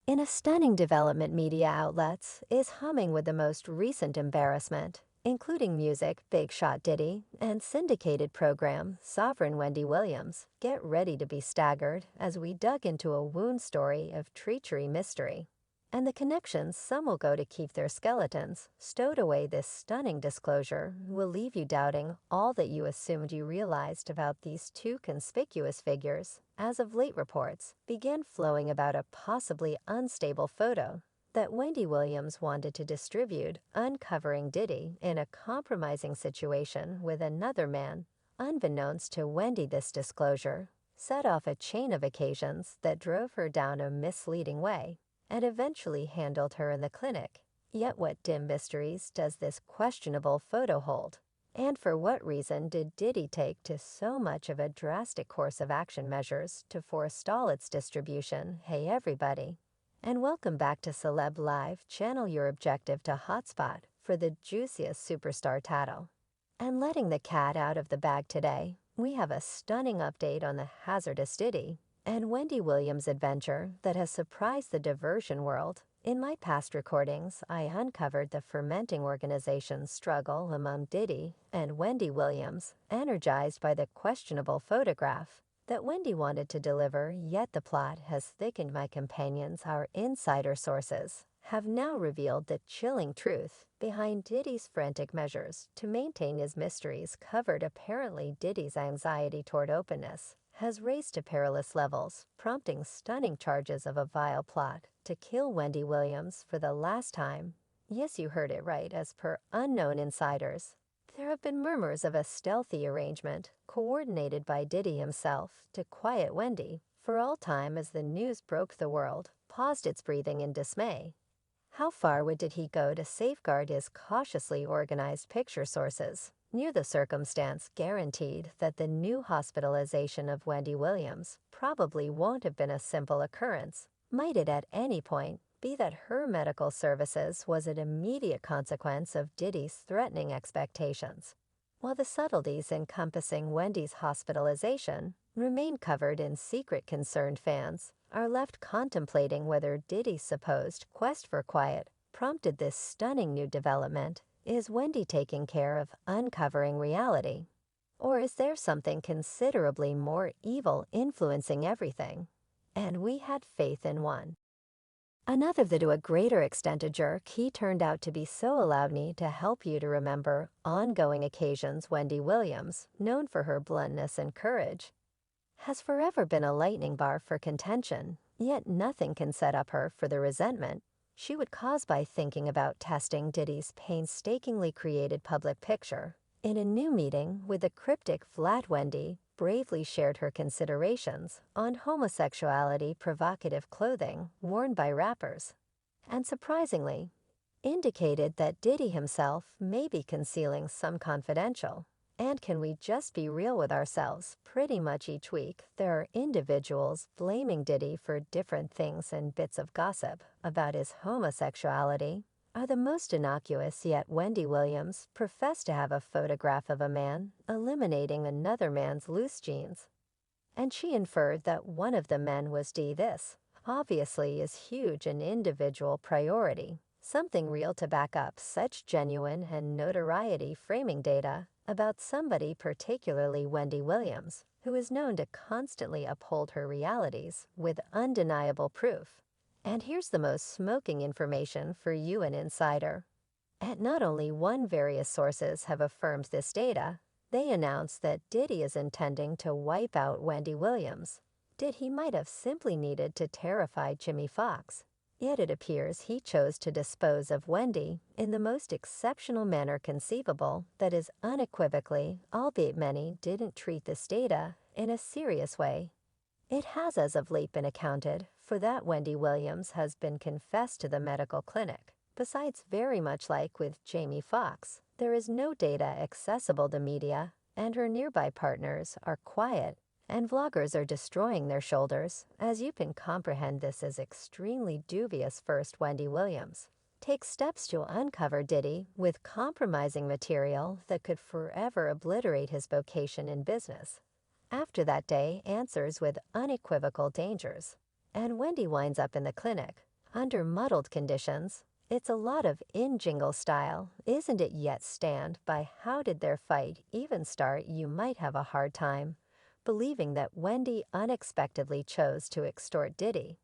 In a stunning development media outlets is humming with the most recent embarrassment, including music Big Shot Diddy and syndicated program Sovereign Wendy Williams. Get ready to be staggered as we dug into a wound story of treachery mystery. And the connections some will go to keep their skeletons stowed away. This stunning disclosure will leave you doubting all that you assumed you realized about these two conspicuous figures, as of late reports began flowing about a possibly unstable photo that Wendy Williams wanted to distribute, uncovering Diddy in a compromising situation with another man. Unbeknownst to Wendy, this disclosure set off a chain of occasions that drove her down a misleading way and eventually handled her in the clinic. Yet what dim mysteries does this questionable photo hold? And for what reason did Diddy take to so much of a drastic course of action measures to forestall its distribution? Hey everybody, and welcome back to Celeb Live. Channel your objective to hotspot for the juiciest superstar tattle. And letting the cat out of the bag today, we have a stunning update on the hazardous Diddy and Wendy Williams adventure that has surprised the diversion world. In my past recordings, I uncovered the fermenting organization's struggle among Diddy and Wendy Williams, energized by the questionable photograph that Wendy wanted to deliver, yet the plot has thickened. My companions, our insider sources, have now revealed the chilling truth behind Diddy's frantic measures to maintain his mysteries covered. Apparently, Diddy's anxiety toward openness has raised to perilous levels, prompting stunning charges of a vile plot to kill Wendy Williams for the last time. Yes, you heard it right. As per unknown insiders, there have been murmurs of a stealthy arrangement coordinated by Diddy himself to quiet Wendy for all time. As the news broke, the world paused its breathing in dismay. How far did he go to safeguard his cautiously organized picture sources? Near the circumstance guaranteed that the new hospitalization of Wendy Williams probably won't have been a simple occurrence. Might it at any point be that her medical services was an immediate consequence of Diddy's threatening expectations? While the subtleties encompassing Wendy's hospitalization remain covered in secret, concerned fans are left contemplating whether Diddy's supposed quest for quiet prompted this stunning new development. Is Wendy taking care of uncovering reality? Or is there something considerably more evil influencing everything? And we had faith in one. Another that to a greater extent a jerk, he turned out to be. So allow me to help you to remember ongoing occasions. Wendy Williams, known for her bluntness and courage, has forever been a lightning bar for contention, yet nothing can set up her for the resentment she would cause by thinking about testing Diddy's painstakingly created public picture. In a new meeting with the cryptic Flat, Wendy bravely shared her considerations on homosexuality, provocative clothing worn by rappers, and surprisingly, indicated that Diddy himself may be concealing some confidential. And can we just be real with ourselves? Pretty much each week, there are individuals blaming Diddy for different things, and bits of gossip about his homosexuality are the most innocuous. Yet Wendy Williams professed to have a photograph of a man eliminating another man's loose jeans, and she inferred that one of the men was D. This obviously is huge, an individual priority, something real to back up such genuine and notoriety framing data about somebody, particularly Wendy Williams, who is known to constantly uphold her realities with undeniable proof. And here's the most smoking information for you, an insider. And not only one, various sources have affirmed this data. They announced that Diddy is intending to wipe out Wendy Williams. He might have simply needed to terrify Jimmy Foxx. Yet it appears he chose to dispose of Wendy in the most exceptional manner conceivable. That is unequivocally, albeit many didn't treat this data in a serious way. It has as of late been accounted for that Wendy Williams has been confessed to the medical clinic. Besides, very much like with Jamie Foxx, there is no data accessible to media, and her nearby partners are quiet, and vloggers are destroying their shoulders. As you can comprehend, this is extremely dubious. First, Wendy Williams takes steps to uncover Diddy with compromising material that could forever obliterate his vocation in business. After that day, answers with unequivocal dangers, and Wendy winds up in the clinic Under muddled conditions, it's a lot of in-jingle style, isn't it yet stand by how did their fight even start you might have a hard time believing that Wendy unexpectedly chose to extort Diddy.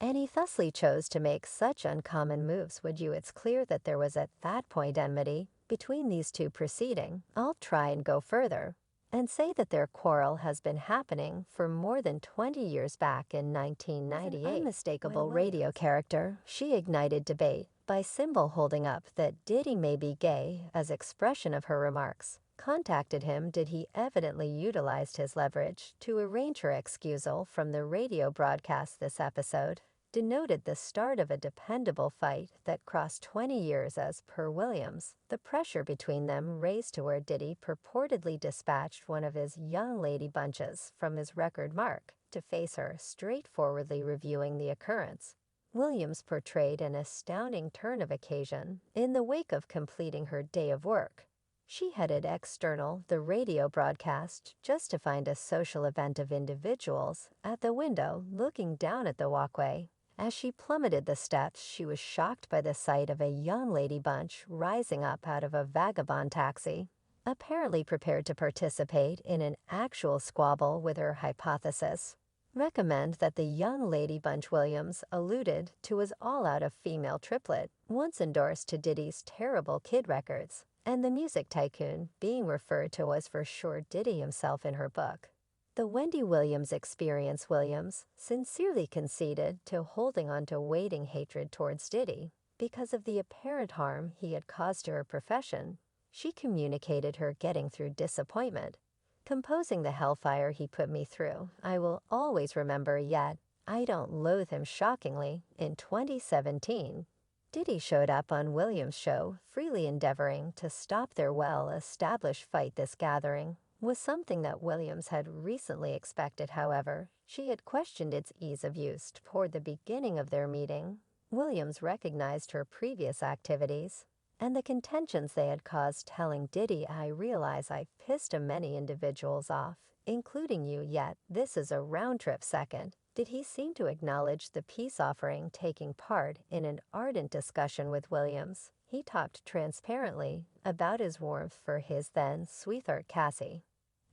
And he thusly chose to make such uncommon moves would you it's clear that there was at that point enmity between these two proceeding. I'll try and go further and say that their quarrel has been happening for more than 20 years back in 1998. As an unmistakable radio character, she ignited debate by symbol holding up that Diddy may be gay as expression of her remarks. Contacted him did he evidently utilized his leverage to arrange her excusal from the radio broadcast. This episode denoted the start of a dependable fight that crossed 20 years as per Williams. The pressure between them raised to where Diddy purportedly dispatched one of his young lady bunches from his record mark to face her, straightforwardly reviewing the occurrence. Williams portrayed an astounding turn of occasion in the wake of completing her day of work. She headed external the radio broadcast just to find a social event of individuals at the window looking down at the walkway. As she plummeted the steps, she was shocked by the sight of a young lady bunch rising up out of a vagabond taxi, apparently prepared to participate in an actual squabble with her hypothesis. Recommend that the young lady bunch Williams alluded to was all out of female triplet, once endorsed to Diddy's terrible kid records, and the music tycoon being referred to was for sure Diddy himself in her book. The Wendy Williams experience Williams sincerely conceded to holding on to waiting hatred towards Diddy because of the apparent harm he had caused to her profession. She communicated her getting through disappointment. Composing the hellfire he put me through, I will always remember, yet I don't loathe him shockingly. In 2017, Diddy showed up on Williams' show, freely endeavoring to stop their well-established fight. This gathering was something that Williams had recently expected. However, she had questioned its ease of use toward the beginning of their meeting. Williams recognized her previous activities and the contentions they had caused, telling Diddy, "I realize I've pissed many individuals off, including you, yet this is a round-trip second." Did he seem to acknowledge the peace offering, taking part in an ardent discussion with Williams? He talked transparently about his warmth for his then sweetheart Cassie,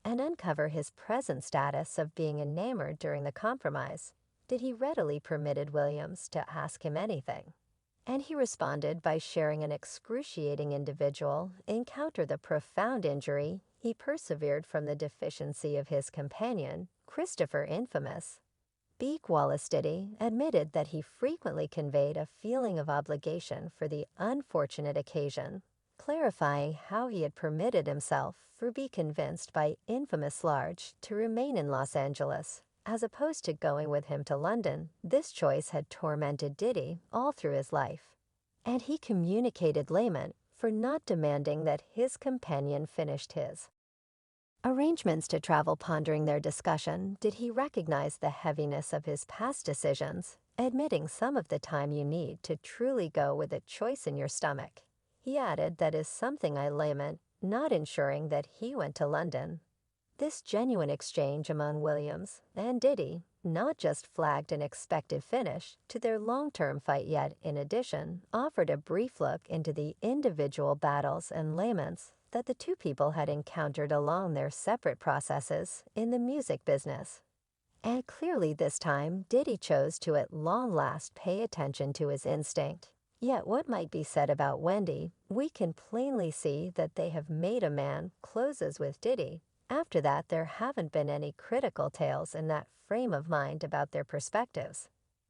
and uncover his present status of being enamored during the compromise. Did he readily permitted Williams to ask him anything? And he responded by sharing an excruciating individual encounter the profound injury he persevered from the deficiency of his companion, Christopher Infamous. Beak Wallace Diddy admitted that he frequently conveyed a feeling of obligation for the unfortunate occasion, clarifying how he had permitted himself for be convinced by Infamous Large to remain in Los Angeles, as opposed to going with him to London. This choice had tormented Diddy all through his life, and he communicated lament for not demanding that his companion finished his arrangements to travel. Pondering their discussion, did he recognize the heaviness of his past decisions, admitting some of the time you need to truly go with a choice in your stomach. He added, "That is something I lament, not ensuring that he went to London." This genuine exchange among Williams and Diddy not just flagged an expected finish to their long-term fight, yet, in addition, offered a brief look into the individual battles and laments that the two people had encountered along their separate processes in the music business. And clearly this time, Diddy chose to at long last pay attention to his instinct. Yet what might be said about Wendy, we can plainly see that they have made a man closes with Diddy. After that, there haven't been any critical tales in that frame of mind about their perspectives.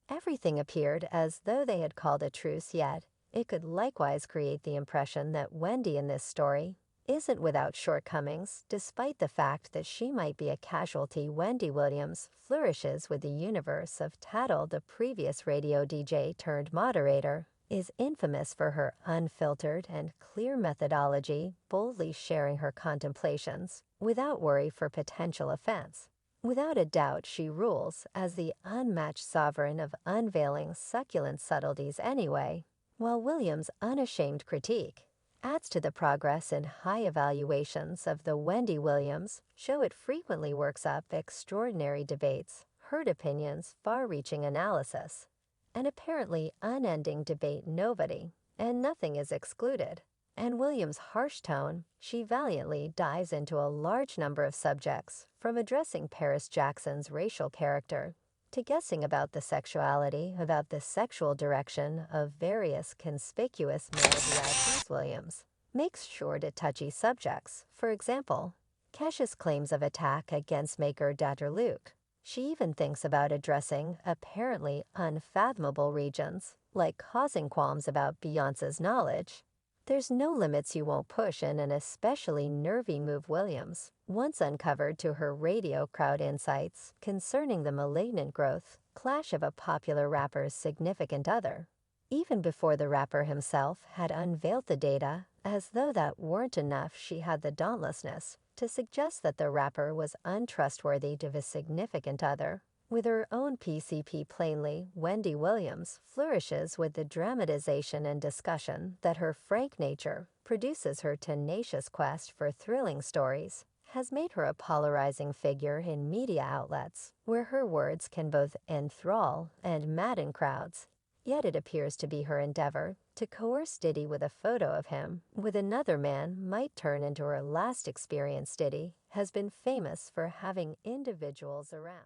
Everything appeared as though they had called a truce, yet it could likewise create the impression that Wendy in this story isn't without shortcomings, despite the fact that she might be a casualty. Wendy Williams flourishes with the universe of Tattle, the previous radio DJ turned moderator, is infamous for her unfiltered and clear methodology, boldly sharing her contemplations without worry for potential offense. Without a doubt, she rules as the unmatched sovereign of unveiling succulent subtleties anyway, while Williams' unashamed critique adds to the progress in high evaluations of the Wendy Williams show. It frequently works up extraordinary debates, heard opinions, far-reaching analysis, an apparently unending debate nobody, and nothing is excluded. And Williams' harsh tone, she valiantly dives into a large number of subjects, from addressing Paris Jackson's racial character to guessing about the sexuality, about the sexual direction of various conspicuous male VIPs. Williams makes sure to touchy subjects, for example, Cash's claims of attack against maker Dr. Luke. She even thinks about addressing apparently unfathomable regions, like causing qualms about Beyonce's knowledge. There's no limits you won't push in an especially nervy move. Williams once uncovered to her radio crowd insights concerning the malignant growth clash of a popular rapper's significant other, even before the rapper himself had unveiled the data. As though that weren't enough, she had the dauntlessness to suggest that the rapper was untrustworthy to his significant other. With her own PCP plainly, Wendy Williams flourishes with the dramatization and discussion that her frank nature produces. Her tenacious quest for thrilling stories has made her a polarizing figure in media outlets, where her words can both enthrall and madden crowds. Yet it appears to be her endeavor to coerce Diddy with a photo of him with another man might turn into her last experience. Diddy has been famous for having individuals around.